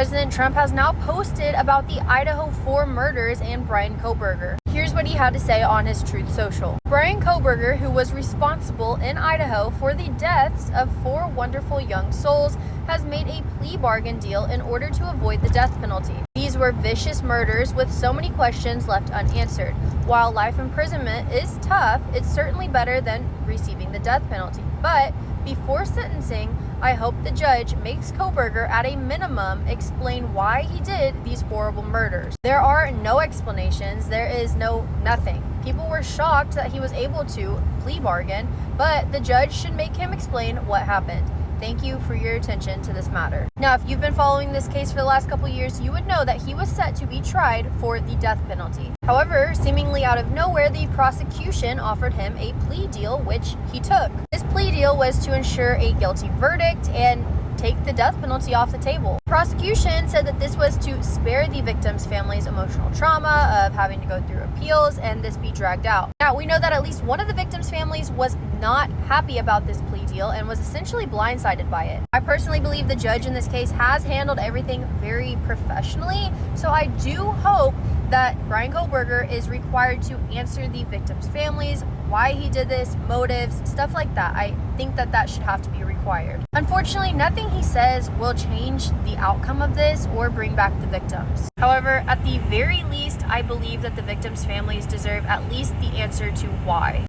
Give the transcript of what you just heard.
President Trump has now posted about the Idaho Four murders and Bryan Kohberger. Here's what he had to say on his Truth Social. Bryan Kohberger, who was responsible in Idaho for the deaths of 4 wonderful young souls, has made a plea bargain deal in order to avoid the death penalty. These were vicious murders with so many questions left unanswered. While life imprisonment is tough, it's certainly better than receiving the death penalty. But before sentencing, I hope the judge makes Kohberger at a minimum explain why he did these horrible murders. There are no explanations. There is nothing. People were shocked that he was able to plea bargain, but the judge should make him explain what happened. Thank you for your attention to this matter. Now, if you've been following this case for the last couple years, you would know that he was set to be tried for the death penalty. However, seemingly out of nowhere, the prosecution offered him a plea deal, which he took. This plea deal was to ensure a guilty verdict and take the death penalty off the table. Prosecution said that this was to spare the victims' families emotional trauma of having to go through appeals and this be dragged out. Now, we know that at least one of the victims' families was not happy about this plea deal and was essentially blindsided by it. I personally believe the judge in this case has handled everything very professionally, so I do hope that Bryan Kohberger is required to answer the victims' families, why he did this, motives, stuff like that. I think that should have to be required. Unfortunately, nothing he says will change the outcome of this or bring back the victims. However, at the very least, I believe that the victims' families deserve at least the answer to why.